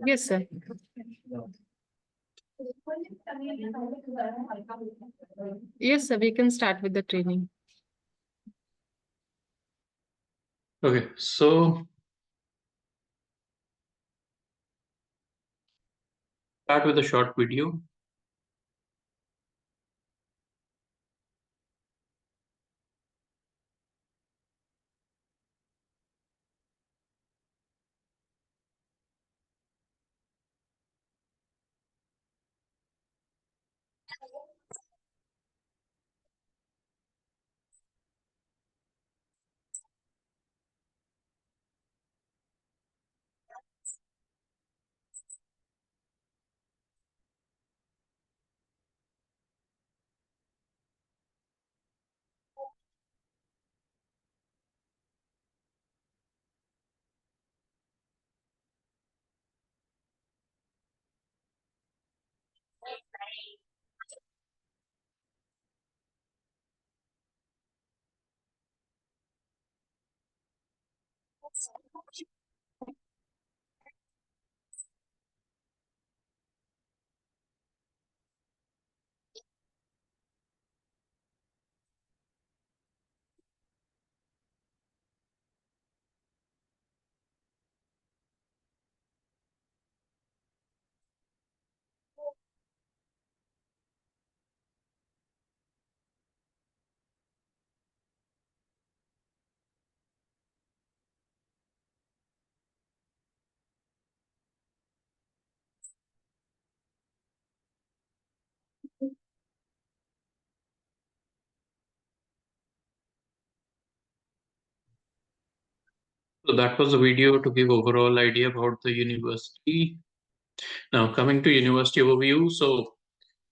Yes, sir. Yes, sir. We can start with the training. Okay, so start with a short video. So that was a video to give overall idea about the university. Now coming to university overview. So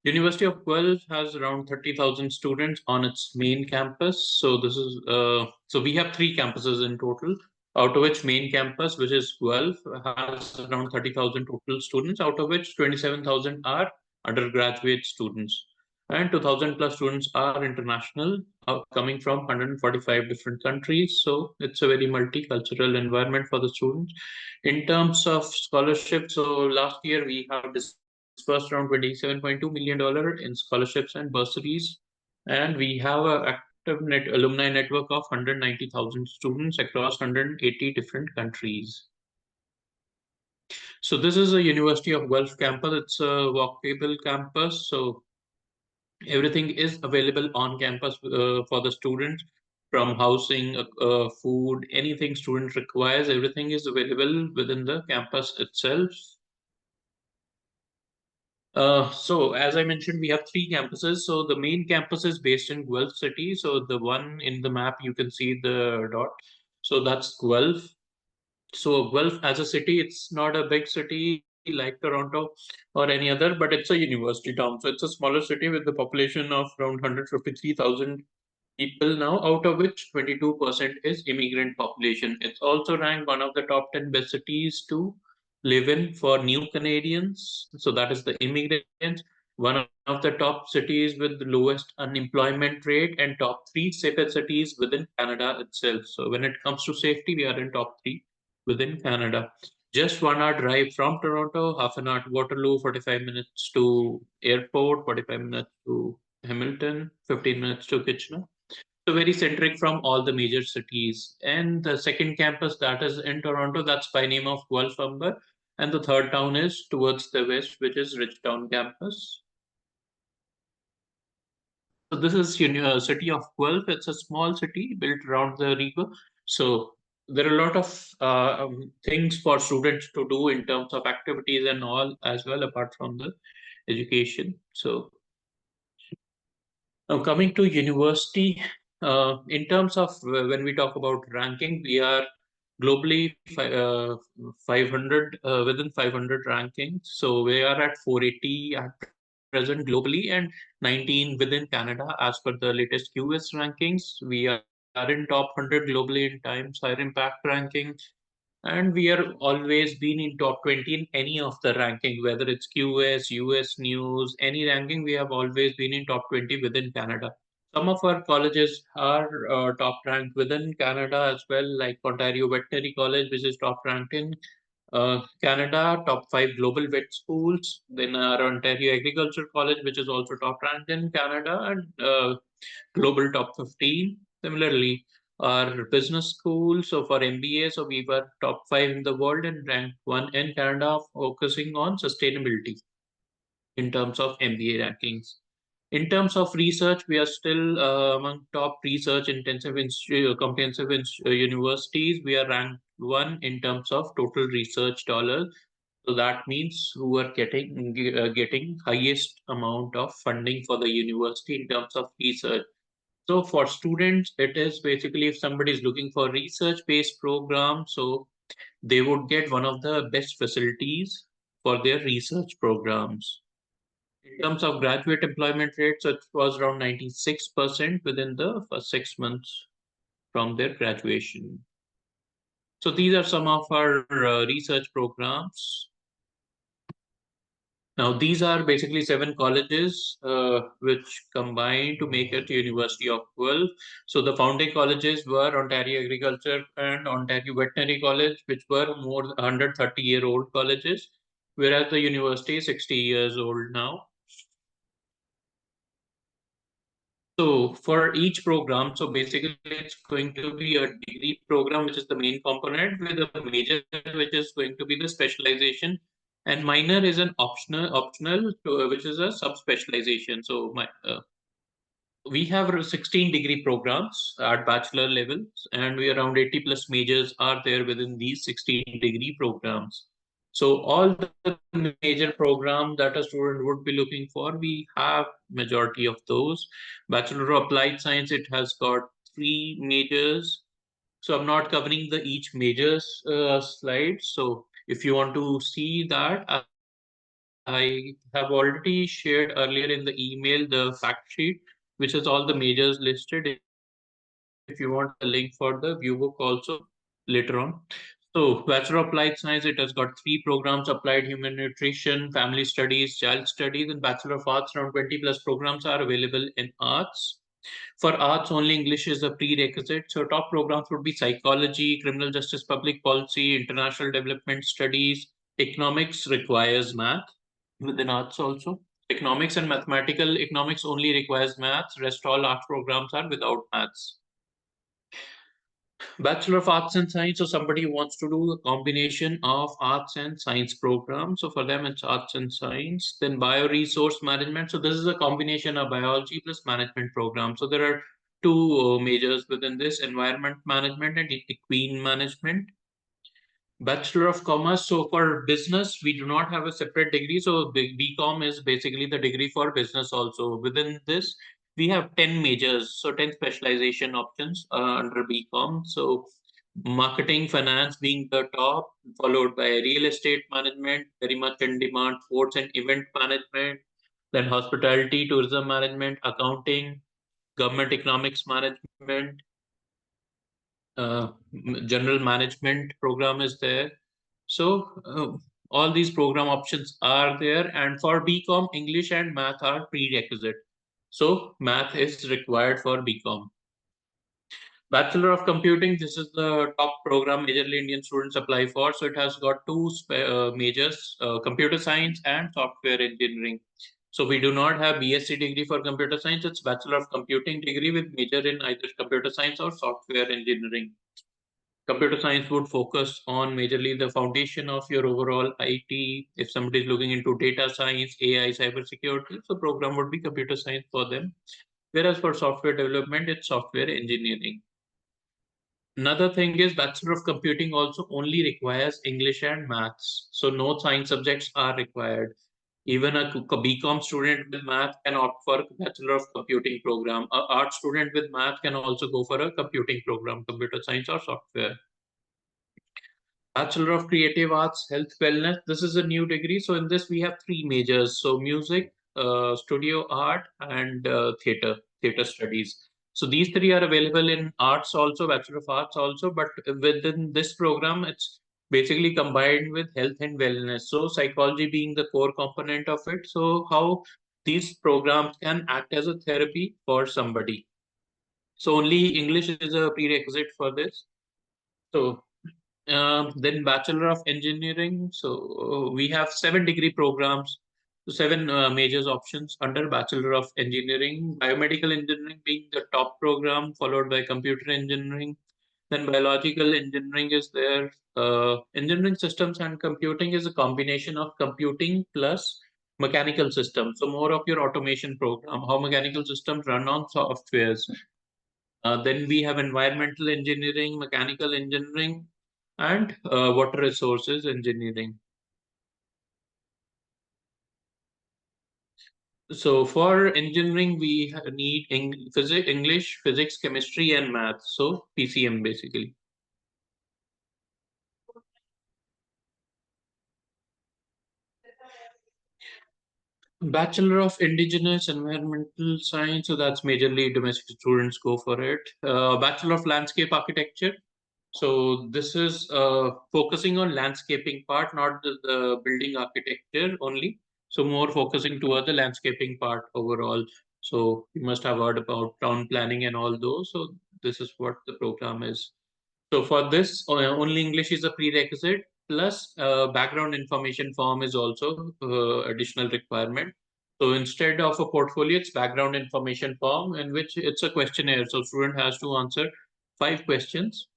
University of Guelph has around 30,000 students on its main campus. So this is so we have three campuses in total, out of which main campus, which is Guelph, has around 30,000 total students, out of which 27,000 are undergraduate students. And 2,000 plus students are international, coming from 145 different countries. So it's a very multicultural environment for the students. In terms of scholarship, so last year we have disbursed around $27.2 million in scholarships and bursaries. And we have an active alumni network of 190,000 students across 180 different countries. So this is a University of Guelph campus. It's a walkable campus. So everything is available on campus for the students, from housing, food, anything student requires, everything is available within the campus itself. So as I mentioned, we have three campuses. So the main campus is based in Guelph City. So the one in the map, you can see the dot. So that's Guelph. So Guelph as a city, it's not a big city like Toronto or any other, but it's a university town. So it's a smaller city with the population of around 153,000 people now, out of which 22% is immigrant population. It's also ranked one of the top 10 best cities to live in for new Canadians. So that is the immigrants. One of the top cities with the lowest unemployment rate, and top three safest cities within Canada itself. So when it comes to safety, we are in top three within Canada. Just 1 hour drive from Toronto, half an hour to Waterloo, 45 minutes to airport, 45 minutes to Hamilton, 15 minutes to Kitchener. So very centric from all the major cities. And the second campus that is in Toronto, that's by name of Guelph. And the third town is towards the west, which is Ridgetown campus. So this is city of Guelph. It's a small city built around the river. So there are a lot of things for students to do in terms of activities and all as well, apart from the education. So now coming to university, in terms of when we talk about ranking, we are globally 500 within 500 rankings. So we are at 480 at present globally, and 19 within Canada as per the latest QS rankings. We are in top 100 globally in Times Higher Impact ranking, and we are always been in top 20 in any of the ranking, whether it's QS, US News, any ranking, we have always been in top 20 within Canada. Some of our colleges are top ranked within Canada as well, like Ontario Veterinary College, which is top ranked in Canada, top 5 global vet schools. Then our Ontario Agriculture College, which is also top ranked in Canada, and global top 15. Similarly, our business school, so for MBA, so we were top 5 in the world and ranked 1 in Canada, focusing on sustainability in terms of MBA rankings. In terms of research, we are still among top research intensive comprehensive universities. We are ranked 1 in terms of total research dollars. So that means who are getting highest amount of funding for the university in terms of research. So for students, it is basically if somebody is looking for research-based program, so they would get one of the best facilities for their research programs. In terms of graduate employment rate, so it was around 96% within the first 6 months from their graduation. So these are some of our research programs. Now, these are basically 7 colleges which combine to make it University of Guelph. So the founding colleges were Ontario Agriculture and Ontario Veterinary College, which were more than 130-year-old colleges, whereas the university is 60 years old now. So for each program, so basically it's going to be a degree program, which is the main component, with a major, which is going to be the specialization, and minor is an optional, which is a sub-specialization. So we have 16 degree programs at bachelor levels, and we around 80 plus majors are there within these 16 degree programs. So all the major programs that a student would be looking for, we have majority of those. Bachelor of Applied Science, it has got 3 majors. So I'm not covering the each majors slide. So if you want to see that, I have already shared earlier in the email the fact sheet, which has all the majors listed. If you want the link for the view book also later on. So Bachelor of Applied Science, it has got 3 programs: Applied Human Nutrition, Family Studies, Child Studies, and Bachelor of Arts. Around 20 plus programs are available in arts. For arts, only English is a prerequisite. So top programs would be psychology, criminal justice, public policy, international development studies. Economics requires math within arts also. Economics and mathematical economics only requires maths. Rest all arts programs are without maths. Bachelor of Arts and Science, so somebody who wants to do a combination of arts and science program. So for them, it's arts and science. Then bioresource management. So this is a combination of biology plus management program. So there are 2 majors within this: environment management and equine management. Bachelor of Commerce. So for business, we do not have a separate degree. So BCom is basically the degree for business also. Within this, we have 10 majors, so 10 specialization options under BCom. So marketing, finance being the top, followed by real estate management, very much in demand, sports and event management, then hospitality, tourism management, accounting, government economics management, uh, general management program is there. So all these program options are there, and for BCom, English and math are prerequisite. So math is required for BCom. Bachelor of Computing, this is the top program majorly Indian students apply for. So it has got 2 majors, computer science and software engineering. So we do not have BSc degree for computer science. It's Bachelor of Computing degree with major in either computer science or software engineering. Computer science would focus on majorly the foundation of your overall IT. If somebody is looking into data science, AI, cybersecurity, so program would be computer science for them. Whereas for software development, it's software engineering. Another thing is Bachelor of Computing also only requires English and maths. So no science subjects are required. Even a BCom student with math can opt for Bachelor of Computing program. A art student with math can also go for a computing program, computer science or software. Bachelor of Creative Arts, Health, Wellness. This is a new degree. So in this we have 3 majors. So music, studio art, and theater studies. So these 3 are available in arts also, Bachelor of Arts also. But within this program, it's basically combined with health and wellness. So psychology being the core component of it. So how these programs can act as a therapy for somebody. So only English is a prerequisite for this. So then Bachelor of Engineering. So we have 7 degree programs, so 7 majors options under Bachelor of Engineering. Biomedical Engineering being the top program, followed by Computer Engineering. Then Biological Engineering is there. Engineering Systems and Computing is a combination of computing plus mechanical systems. So more of your automation program, how mechanical systems run on softwares. Then we have environmental engineering, mechanical engineering, and water resources engineering. So for engineering, we need English, physics, chemistry, and math. So PCM basically. Bachelor of Indigenous Environmental Science, so that's majorly domestic students go for it. Bachelor of Landscape Architecture. So this is focusing on landscaping part, not the building architecture only. So more focusing toward the landscaping part overall. So you must have heard about town planning and all those. So this is what the program is. So for this, only English is a prerequisite, plus background information form is also additional requirement. So instead of a portfolio, it's background information form in which it's a questionnaire. So student has to answer 5 questions.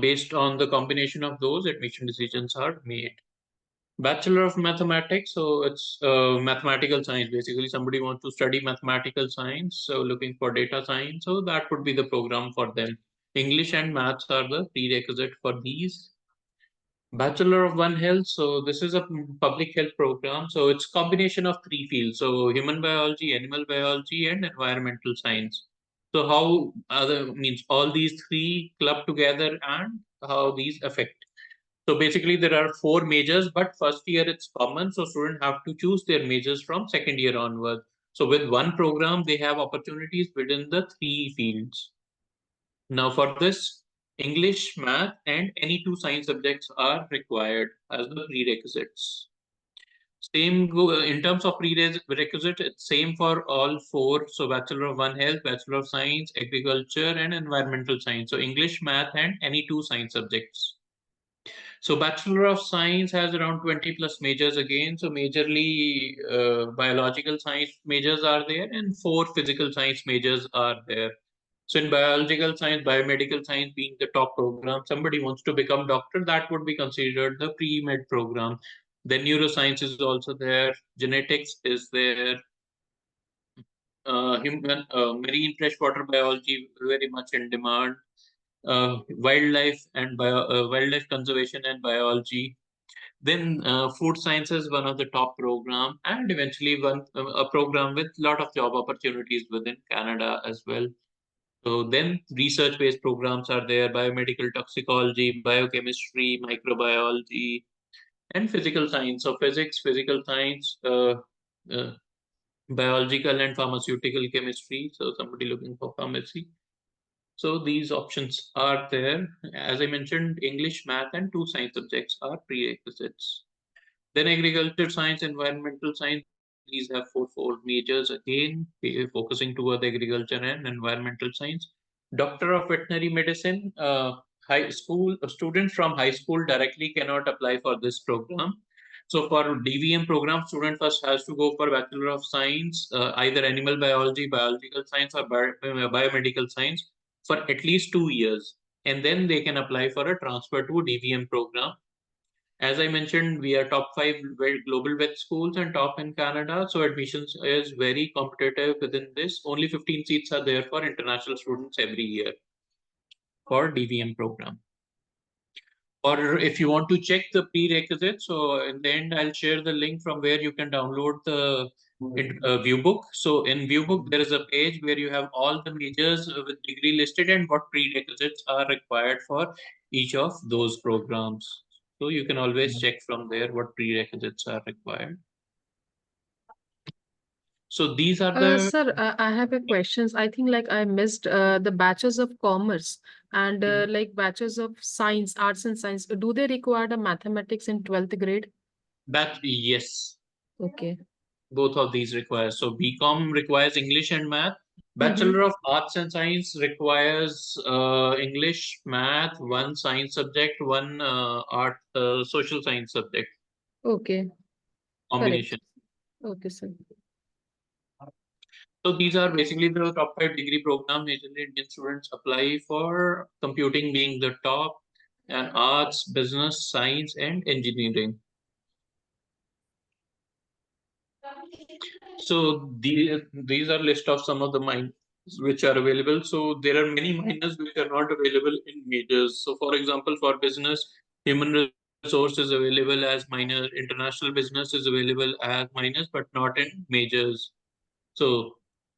Based on the combination of those, admission decisions are made. Bachelor of Mathematics, so it's mathematical science. Basically, somebody wants to study mathematical science, so looking for data science, so that would be the program for them. English and maths are the prerequisite for these. Bachelor of One Health, so this is a public health program. So it's combination of 3 fields, so human biology, animal biology, and environmental science. So how other means all these three club together and how these affect. So basically, there are 4 majors, but first year it's common. So students have to choose their majors from second year onward. So with one program, they have opportunities within the 3 fields. Now for this, English, math, and any 2 science subjects are required as the prerequisites. Same go in terms of prerequisite, it's same for all 4. So Bachelor of One Health, Bachelor of Science, Agriculture, and Environmental Science. So English, math, and any 2 science subjects. So Bachelor of Science has around 20 plus majors again. So majorly biological science majors are there and 4 physical science majors are there. So in biological science, biomedical science being the top program, somebody wants to become doctor, that would be considered the pre-med program. Then neuroscience is also there, genetics is there, human marine freshwater biology very much in demand, wildlife conservation and biology. Then food science is one of the top program, and eventually a program with lot of job opportunities within Canada as well. So then research-based programs are there: biomedical toxicology, biochemistry, microbiology, and physical science. So physics, physical science, uh, biological and pharmaceutical chemistry. So somebody looking for pharmacy. So these options are there. As I mentioned, English, math, and 2 science subjects are prerequisites. Then agriculture science, environmental science, these have four majors again, focusing toward agriculture and environmental science. Doctor of Veterinary Medicine, high school students from high school directly cannot apply for this program. So for DVM program, student first has to go for Bachelor of Science, either animal biology, biological science, or biomedical science for at least 2 years. And then they can apply for a transfer to DVM program. As I mentioned, we are top 5 global vet schools and top in Canada. So admissions is very competitive within this. Only 15 seats are there for international students every year for DVM program. Or if you want to check the prerequisites, so in the end, I'll share the link from where you can download the viewbook. So in viewbook, there is a page where you have all the majors with degree listed and what prerequisites are required for each of those programs. So you can always check from there what prerequisites are required. So these are the Sir, I have a questions. I think like I missed the batches of commerce and like batches of science, arts and science. Do they require the mathematics in 12th grade? yes. Okay. both of these require. So BCom requires English and math. Mm-hmm. Bachelor of Arts and Science requires English, math, one science subject, one art, social science subject Okay, correct. combination. Okay, sir. So these are basically the top five degree programs majorly Indian students apply for, computing being the top, and arts, business, science, and engineering. So these are list of some of the minors which are available. So there are many minors which are not available in majors. So for example, for business, human resource is available as minor, international business is available as minors, but not in majors. So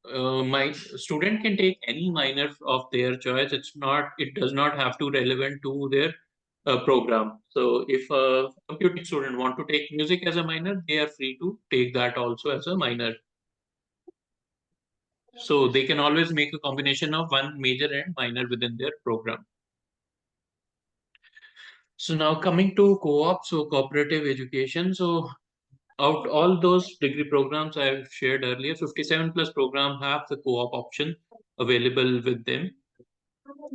my student can take any minor of their choice. It does not have to relevant to their program. So if a computing student want to take music as a minor, they are free to take that also as a minor. So they can always make a combination of one major and minor within their program. So now coming to co-op, so cooperative education. So out all those degree programs I've shared earlier, 57 plus program have the co-op option available with them.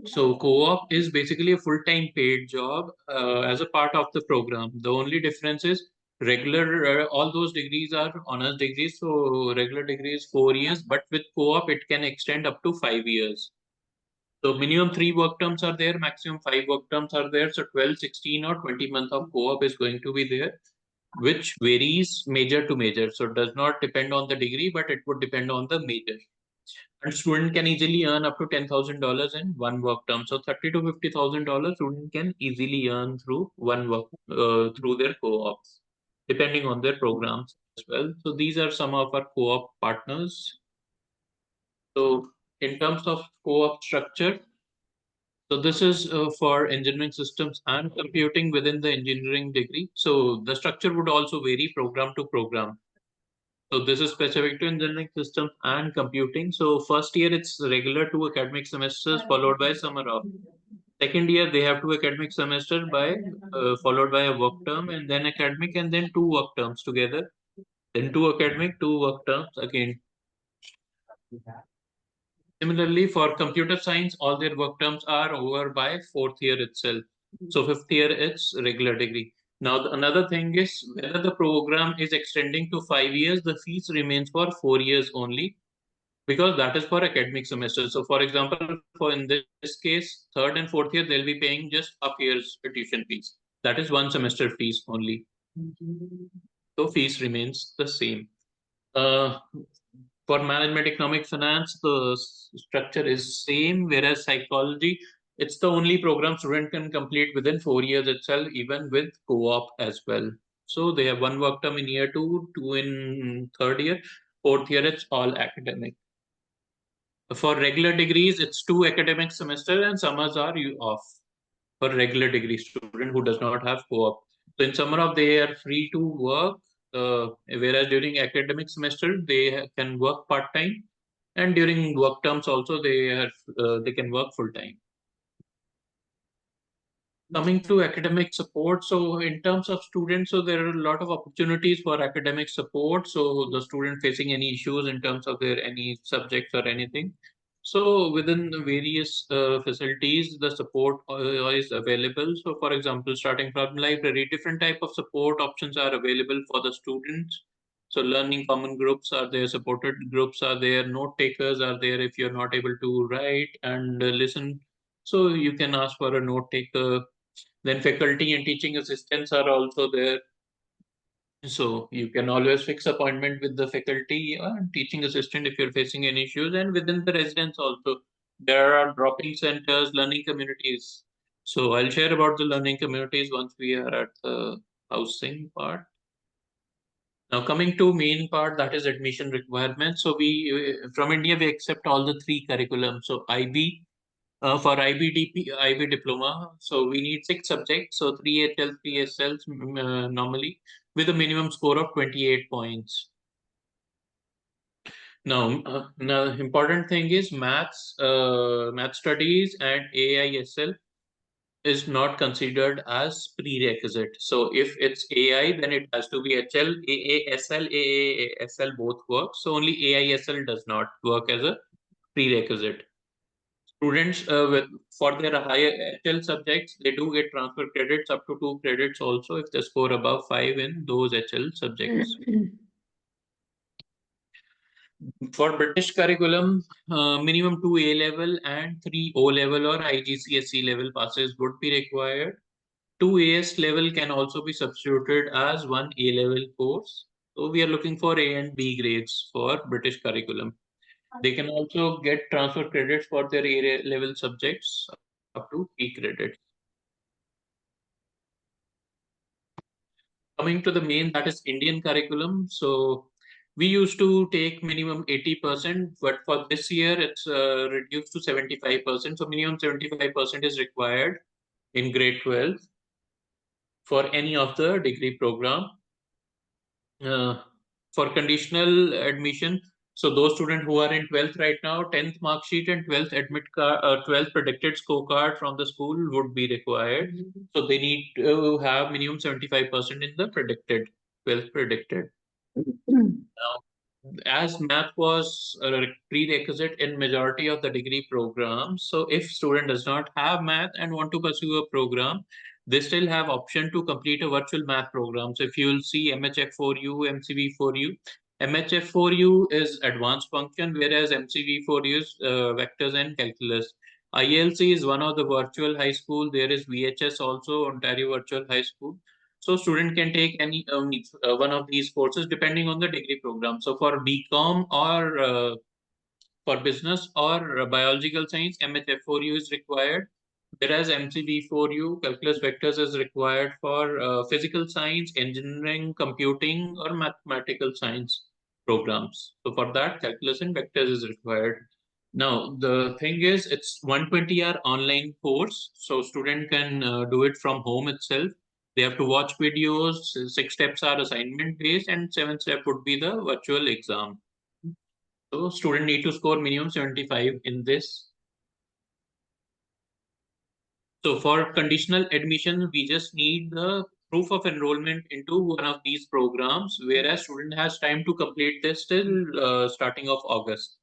So co-op is basically a full-time paid job as a part of the program. The only difference is all those degrees are honors degrees. So regular degree is 4 years, but with co-op it can extend up to 5 years. So minimum three work terms are there, maximum five work terms are there. So 12, 16, or 20 month of co-op is going to be there, which varies major to major. So it does not depend on the degree, but it would depend on the major. And student can easily earn up to $10,000 in one work term. So 30 to $50,000 student can easily earn through one work through their co-ops, depending on their programs as well. So these are some of our co-op partners. So in terms of co-op structure, so this is for engineering systems and computing within the engineering degree. So the structure would also vary program to program. So this is specific to engineering systems and computing. So first year it's regular two academic semesters followed by summer off. Second year they have two academic semester by followed by a work term, and then academic, and then two work terms together. Then two academic, two work terms again. Similarly, for computer science, all their work terms are over by fourth year itself. So fifth year, it's regular degree. Now, another thing is whether the program is extending to 5 years, the fees remains for 4 years only because that is for academic semester. So, for example, for in this case, third and fourth year, they'll be paying just half year's tuition fees. That is one semester fees only. So, fees remains the same. Uh, for management, economic, finance, the structure is same. Whereas psychology, it's the only program student can complete within 4 years itself, even with co-op as well. So they have one work term in year two, two in third year, fourth year it's all academic. For regular degrees, it's two academic semester and summers are you off for regular degree student who does not have co-op. So in summer off, they are free to work, whereas during academic semester, they can work part-time, and during work terms also, they can work full-time. Coming to academic support, so in terms of students, so there are a lot of opportunities for academic support. So the student facing any issues in terms of their any subjects or anything. So within the various facilities, the support is available. So for example, starting from library, different type of support options are available for the students. So learning common groups are there, supported groups are there, note takers are there if you're not able to write and listen. So you can ask for a note taker. Then faculty and teaching assistants are also there. So you can always fix appointment with the faculty and teaching assistant if you're facing any issues. And within the residence also, there are dropping centers, learning communities. So I'll share about the learning communities once we are at the housing part. Now coming to main part, that is admission requirements. So we from India we accept all the three curriculums. So IB, for IB diploma, so we need six subjects, so three HL, three SLs normally, with a minimum score of 28 points. Now, important thing is math studies and AISL. is not considered as prerequisite. So if it's AI, then it has to be HL, AASL, AASL both work. So only AISL does not work as a prerequisite. Students for their higher HL subjects, they do get transfer credits up to 2 credits also if they score above 5 in those HL subjects. For British curriculum, minimum 2 A level and 3 O level or IGCSE level passes would be required. 2 AS level can also be substituted as 1 A level course. So we are looking for A and B grades for British curriculum. They can also get transfer credits for their A level subjects up to 3 credits. Coming to the main, that is Indian curriculum. So we used to take minimum 80%, but for this year it's reduced to 75%. So minimum 75% is required in grade 12 for any of the degree program. For conditional admission, so those students who are in 12th right now, 10th mark sheet and 12th 12th predicted scorecard from the school would be required. So they need to have minimum 75% in the predicted 12th predicted. Now, as math was a prerequisite in majority of the degree programs, so if student does not have math and want to pursue a program, they still have option to complete a virtual math program. So if you will see MHF4U, MCV4U, MHF4U is advanced function, whereas MCV4U is vectors and calculus. ILC is one of the virtual high school. There is VHS also, Ontario Virtual High School. So student can take any one of these courses depending on the degree program. So for BCom or for business or biological science, MHF4U is required, whereas MCV4U, calculus vectors, is required for physical science, engineering, computing, or mathematical science programs. So for that, calculus and vectors is required. Now, the thing is, it's 120-hour online course, so student can do it from home itself. They have to watch videos. 6 steps are assignment based, and 7th step would be the virtual exam. So student need to score minimum 75 in this. So for conditional admission, we just need the proof of enrollment into one of these programs, whereas student has time to complete this till starting of August.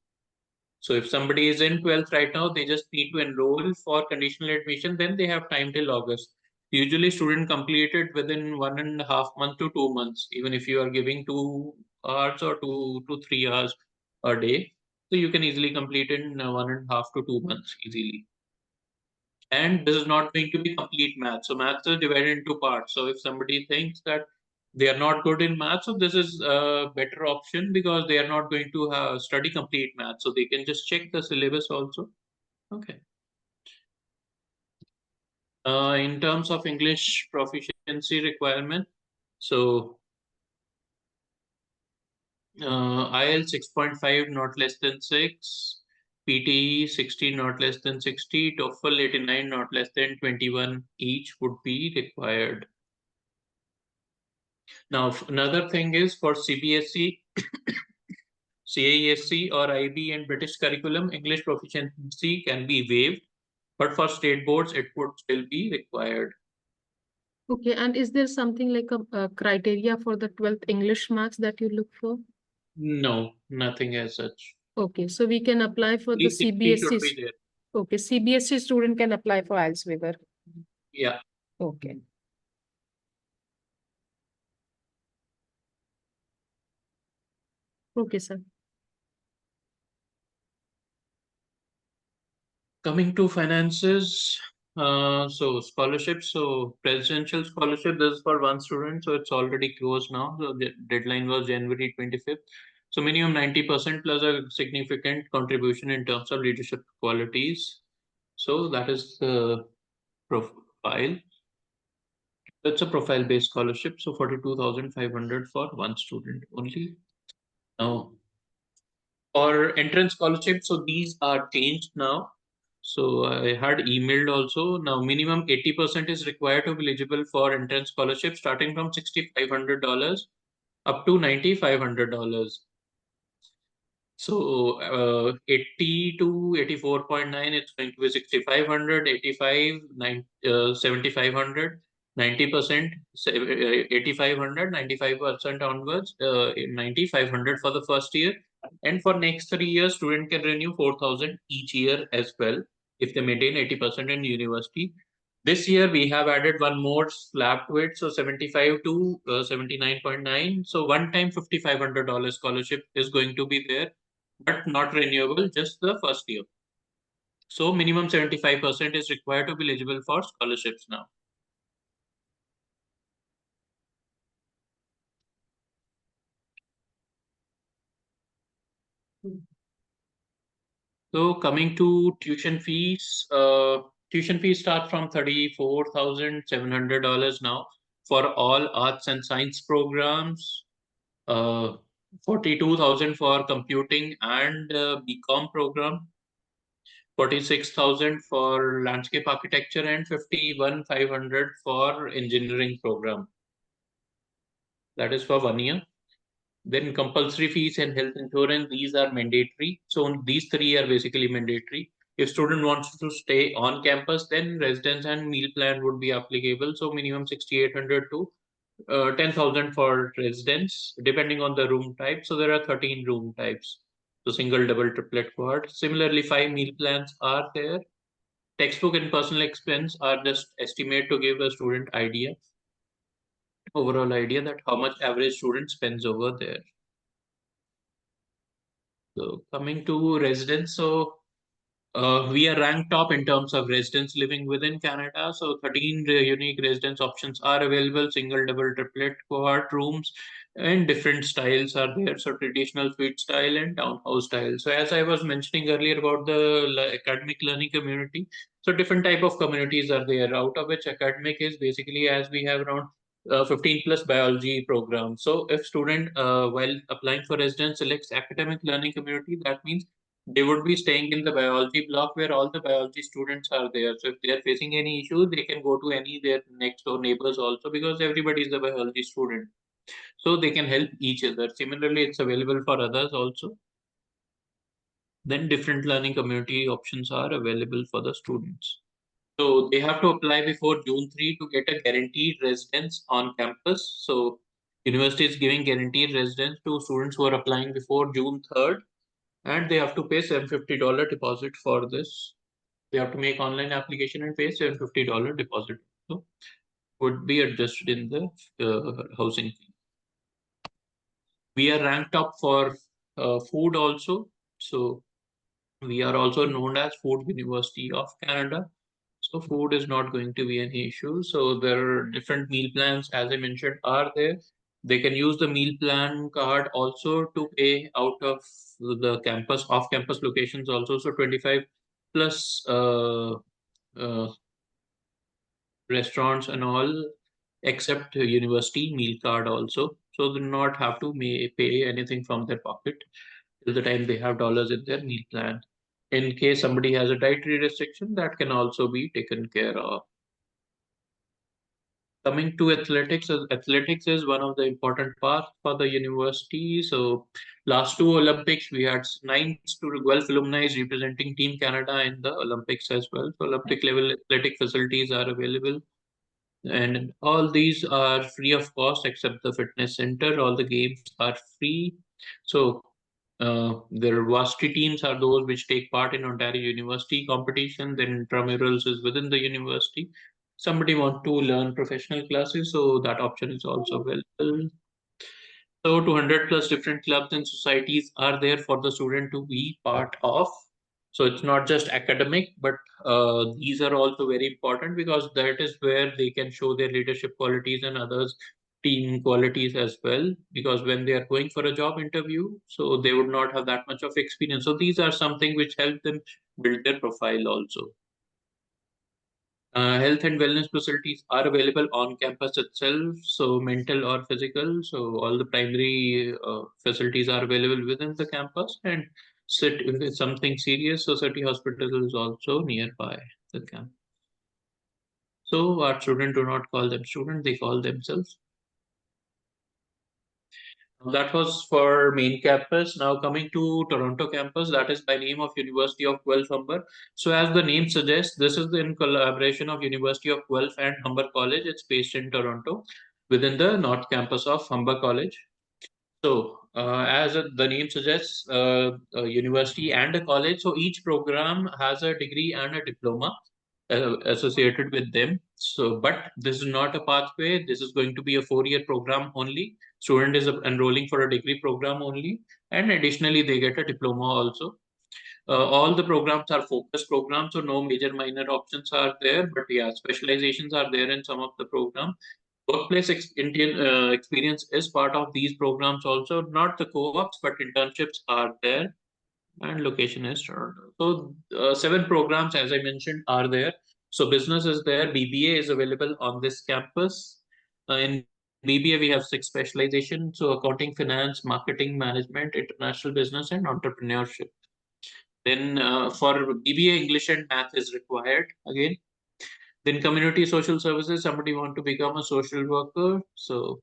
So if somebody is in 12th right now, they just need to enroll for conditional admission, then they have time till August. Usually student completed within 1.5 months to 2 months, even if you are giving 2 hours or 2 to 3 hours a day. So you can easily complete in 1.5 to 2 months easily. And this is not going to be complete math. So math is divided into parts. So if somebody thinks that they are not good in math, so this is a better option because they are not going to study complete math. So they can just check the syllabus also. Okay. In terms of English proficiency requirement, so IELTS 6.5 not less than 6, PTE 60 not less than 60, TOEFL 89 not less than 21 each would be required. Now, another thing is for CBSE, CISC or IB and British curriculum, English proficiency can be waived, but for state boards, it would still be required. Okay, and is there something like a criteria for the 12th English marks that you look for? No, nothing as such. Okay, so we can apply for the 360 should CBSE. be there. Okay, CBSE student can apply for IELTS waiver. Yeah. Okay. Okay, sir. Coming to finances, so scholarships, so presidential scholarship, this is for one student, so it's already closed now. So the deadline was January 25th. So minimum 90% plus a significant contribution in terms of leadership qualities. So that is the profile. It's a profile-based scholarship, so 42,500 for one student only. Now, for entrance scholarship, so these are changed now. So I had emailed also. Now minimum 80% is required to be eligible for entrance scholarship, starting from $6,500 up to $9,500. So 80 to 84.9, it's going to be 6,500, 85, 7,500, 90%, 8,500, 95% onwards, 9,500 for the first year. And for next 3 years, student can renew 4,000 each year as well if they maintain 80% in university. This year we have added one more slab to it, so 75 to 79.9. So one time $5,500 scholarship is going to be there, but not renewable, just the first year. So minimum 75% is required to be eligible for scholarships now. So coming to tuition fees start from $34,700 now for all arts and science programs, uh, 42,000 for computing and BCom program, 46,000 for landscape architecture, and 51,500 for engineering program. That is for 1 year. Then compulsory fees and health insurance, these are mandatory. So these three are basically mandatory. If student wants to stay on campus, then residence and meal plan would be applicable. So minimum 6,800 to 10,000 for residence, depending on the room type. So there are 13 room types. So single, double, triplet, quad. Similarly, 5 meal plans are there. Textbook and personal expense are just estimate to give a student overall idea that how much average student spends over there. So coming to residents, so we are ranked top in terms of residents living within Canada. So 13 unique residence options are available, single, double, triplet, cohort rooms, and different styles are there. So traditional suite style and townhouse style. So as I was mentioning earlier about the academic learning community, so different type of communities are there, out of which academic is basically, as we have around 15 plus biology programs. So if student while applying for residence selects academic learning community, that means they would be staying in the biology block where all the biology students are there. So if they are facing any issue, they can go to any their next door neighbors also, because everybody is a biology student. So they can help each other. Similarly, it's available for others also. Then different learning community options are available for the students. So they have to apply before June 3 to get a guaranteed residence on campus. So university is giving guaranteed residence to students who are applying before June 3rd, and they have to pay $750 deposit for this. They have to make online application and pay $750 deposit. So would be adjusted in the housing fee. We are ranked up for food also. So we are also known as Food University of Canada. So food is not going to be any issue. So there are different meal plans, as I mentioned, are there. They can use the meal plan card also to pay out of the campus, off-campus locations also. So 25 plus uh, restaurants and all, except university meal card also. So they not have to pay anything from their pocket till the time they have dollars in their meal plan. In case somebody has a dietary restriction, that can also be taken care of. Coming to athletics, athletics is one of the important parts for the university. So last two Olympics, we had 9 to 12 alumni representing Team Canada in the Olympics as well. So Olympic level athletic facilities are available. And all these are free of cost except the fitness center. All the games are free. So their varsity teams are those which take part in Ontario University competition. Then intramurals is within the university. Somebody want to learn professional classes, so that option is also available. So 200 plus different clubs and societies are there for the student to be part of. So it's not just academic, but these are also very important because that is where they can show their leadership qualities and others team qualities as well. Because when they are going for a job interview, so they would not have that much of experience. So these are something which help them build their profile also. Health and wellness facilities are available on campus itself, so mental or physical. So all the primary facilities are available within the campus, and if it's something serious, so city hospital is also nearby the camp. So our students do not call them students; they call themselves That was for main campus. Now coming to Toronto campus, that is by name of University of Guelph Humber. So as the name suggests, this is in collaboration of University of Guelph and Humber College. It's based in Toronto within the North campus of Humber College. So, the name suggests, a university and a college. So each program has a degree and a diploma associated with them. So, but this is not a pathway. This is going to be a 4-year program only. Student is enrolling for a degree program only, and additionally they get a diploma also. All the programs are focused programs, so no major minor options are there. But yeah, specializations are there in some of the programs. Workplace experience is part of these programs also. Not the co-ops, but internships are there, and location is Toronto. So 7 programs, as I mentioned, are there. So business is there. BBA is available on this campus. In BBA, we have 6 specializations. So accounting, finance, marketing, management, international business, and entrepreneurship. Then for BBA, English and math is required again. Then community social services, somebody want to become a social worker. So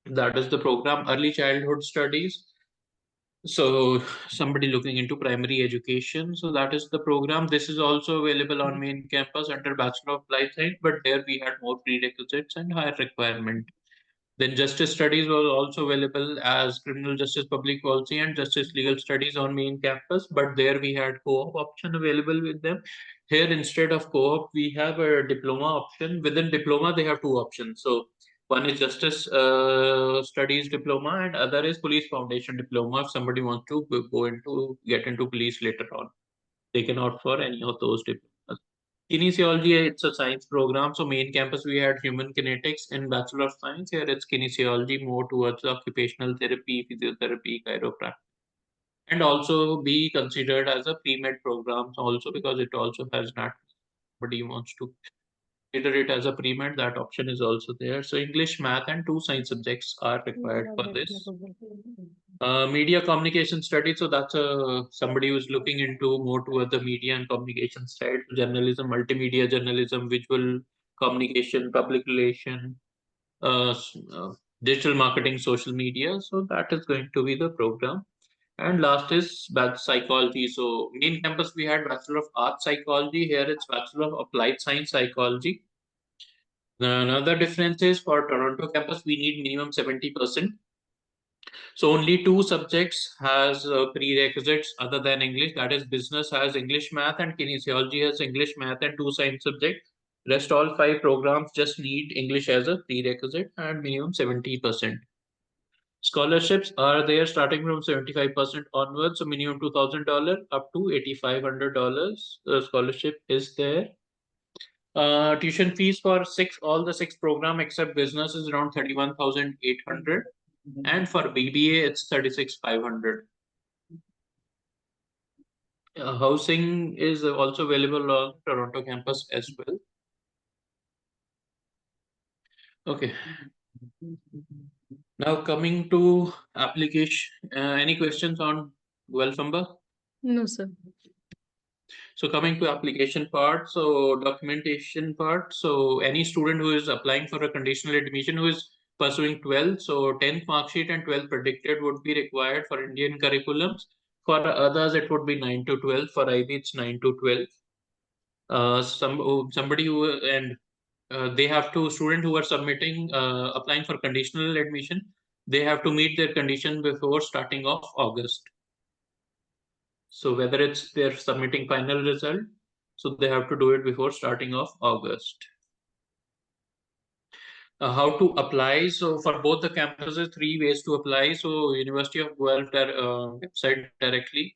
that is the program. Early childhood studies. So somebody looking into primary education. So that is the program. This is also available on main campus under Bachelor of Life Science, but there we had more prerequisites and higher requirement. Then justice studies was also available as criminal justice, public policy, and justice legal studies on main campus. But there we had co-op option available with them. Here instead of co-op, we have a diploma option. Within diploma, they have 2 options. So one is justice studies diploma, and other is police foundation diploma. If somebody wants to get into police later on, they can opt for any of those diplomas. Kinesiology, it's a science program. So main campus we had human kinetics in Bachelor of Science. Here it's kinesiology, more towards occupational therapy, physiotherapy, chiropractic, and also be considered as a pre-med program also because it also has not. Somebody wants to consider it as a pre-med, that option is also there. So English, math, and 2 science subjects are required for this. Media communication studies. So that's somebody who's looking into more toward the media and communication side, journalism, multimedia journalism, visual communication, public relation, digital marketing, social media. So that is going to be the program. And last is psychology. So main campus we had Bachelor of Arts Psychology. Here it's Bachelor of Applied Science Psychology. Another difference is for Toronto campus we need minimum 70%. So only 2 subjects has prerequisites other than English. That is, business has English, math, and kinesiology has English, math, and 2 science subjects. Rest all 5 programs just need English as a prerequisite and minimum 70%. Scholarships are there starting from 75% onwards, so minimum $2,000 up to $8,500. The scholarship is there. Tuition fees for all the 6 program except business is around 31,800, and for BBA it's 36,500. Housing is also available on Toronto campus as well. Okay, now coming to application. Any questions on Guelph? No, sir. So coming to application part, so documentation part. So any student who is applying for a conditional admission who is pursuing 12, so 10th mark sheet and 12 predicted would be required for Indian curriculums. For others, it would be 9 to 12. For IB, it's 9 to 12. Somebody who and they have to student who are submitting applying for conditional admission, they have to meet their condition before starting of August. So whether it's they're submitting final result, so they have to do it before starting of August. How to apply? So for both the campuses, 3 ways to apply. So University of Guelph website directly,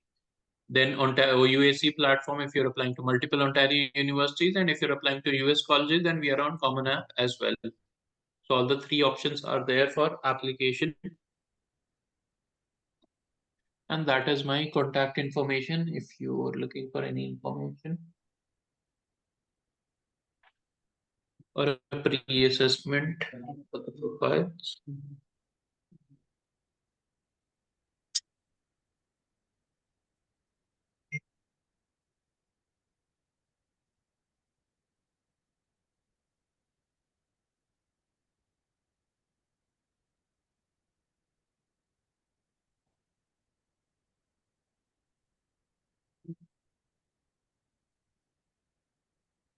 then Ontario UAC platform if you're applying to multiple Ontario universities, and if you're applying to US colleges, then we are on Common App as well. So all the 3 options are there for application. And that is my contact information if you are looking for any information or a pre-assessment for the profiles.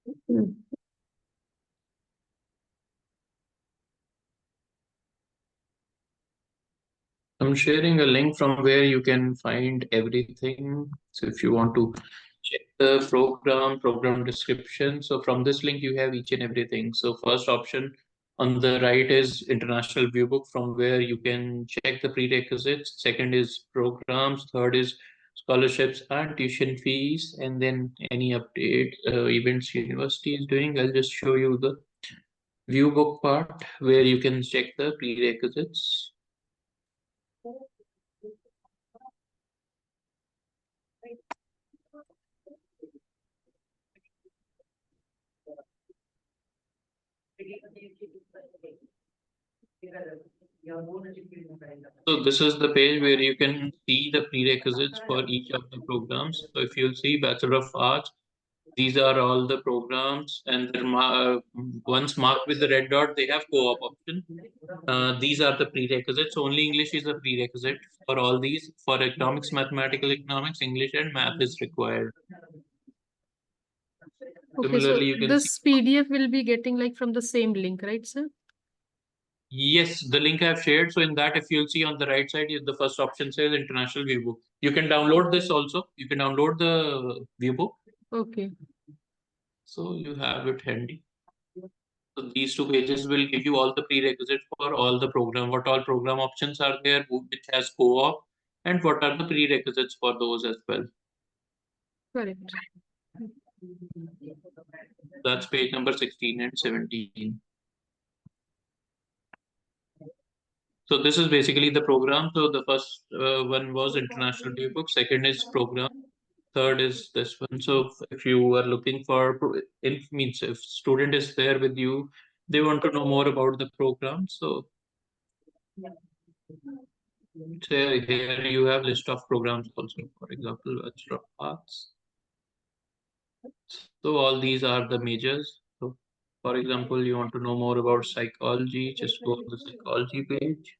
Hmm. I'm sharing a link from where you can find everything. So if you want to check the program description. So from this link, you have each and everything. So first option on the right is International View Book, from where you can check the prerequisites. Second is programs. Third is scholarships and tuition fees. And then any update, events university is doing. I'll just show you the view book part where you can check the prerequisites. So this is the page where you can see the prerequisites for each of the programs. So if you'll see Bachelor of Arts, these are all the programs, and they're once marked with the red dot, they have co-op option. These are the prerequisites. Only English is a prerequisite for all these. For economics, mathematical economics, English and math is required. Okay, so Similarly, you can see. this PDF will be getting like from the same link, right, sir? Yes, the link I've shared. So in that, if you'll see on the right side, the first option says International View Book. You can download this also. You can download the view book. Okay. So you have it handy. So these two pages will give you all the prerequisites for all the program, what all program options are there, which has co-op, and what are the prerequisites for those as well. Correct. That's page number 16 and 17. So this is basically the program. So the first one was International View Book. Second is program. Third is this one. So if you are looking for, it means if student is there with you, they want to know more about the program. So here you have list of programs also. For example, Bachelor of Arts. So all these are the majors. So for example, you want to know more about psychology, just go on the psychology page.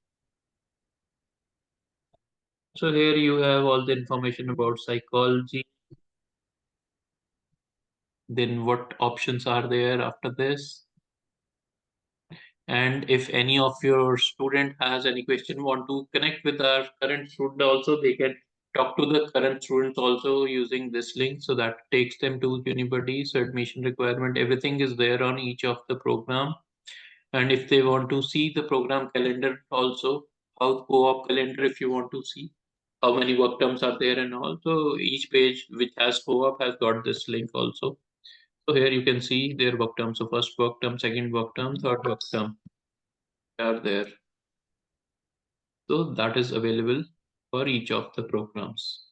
So here you have all the information about psychology. Then what options are there after this? And if any of your student has any question, want to connect with our current student also, they can talk to the current students also using this link. So that takes them to Unibuddy. So admission requirement, everything is there on each of the program. And if they want to see the program calendar also, how co-op calendar, if you want to see how many work terms are there and also each page which has co-op has got this link also. So here you can see their work term. So first work term, second work term, third work term are there. So that is available for each of the programs.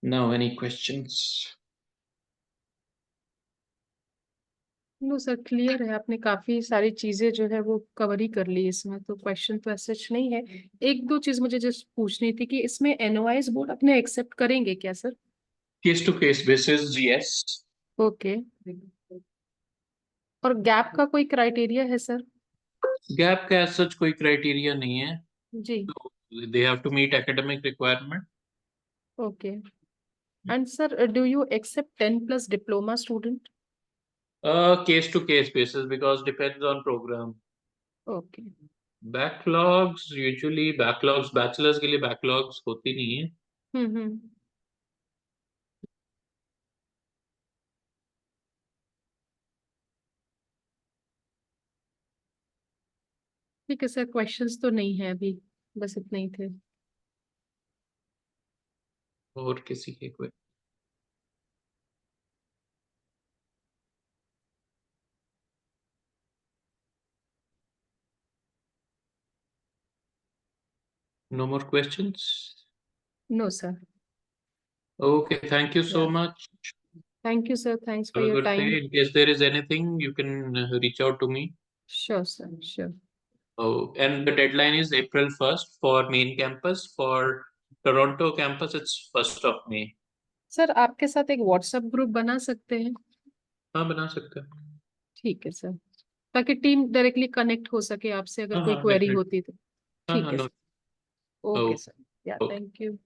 Now, any questions? No sir, clear है। आपने काफी सारी चीजें जो है वो cover ही कर ली इसमें, तो क्वेश्चन तो ऐसा नहीं है। एक दो चीज मुझे जस्ट पूछनी थी कि इसमें एनओआईज बोर्ड अपने एक्सेप्ट करेंगे क्या sir? Case to case basis, yes. Okay. और गैप का कोई क्राइटेरिया है सर? गैप का as such कोई क्राइटेरिया नहीं है. जी। So they have to meet academic requirement. Okay. And sir, do you accept 10+ diploma student? Case to case basis because depends on program. Okay. Backlogs usually backlogs bachelors के लिए backlogs होती नहीं है. हम्म। ठीक है सर, क्वेश्चंस तो नहीं है अभी, बस इतने ही थे। और किसी के कोई no more questions? No sir. Okay, thank you so much. Thank you sir, thanks for Have a your good time. day. In case there is anything, you can reach out to me. Sure sir, sure. Oh, and the deadline is April 1st for main campus. For Toronto campus, it's 1st of May. Sir, आपके साथ एक WhatsApp group बना सकते हैं? हाँ, बना सकते हैं. ठीक है सर, ताकि टीम डायरेक्टली कनेक्ट हो सके आपसे अगर हाँ कोई हाँ क्वेरी डेफिनेटली। होती तो। हाँ हाँ ठीक है नो। सर। ओके सर, या ओ थैंक यू।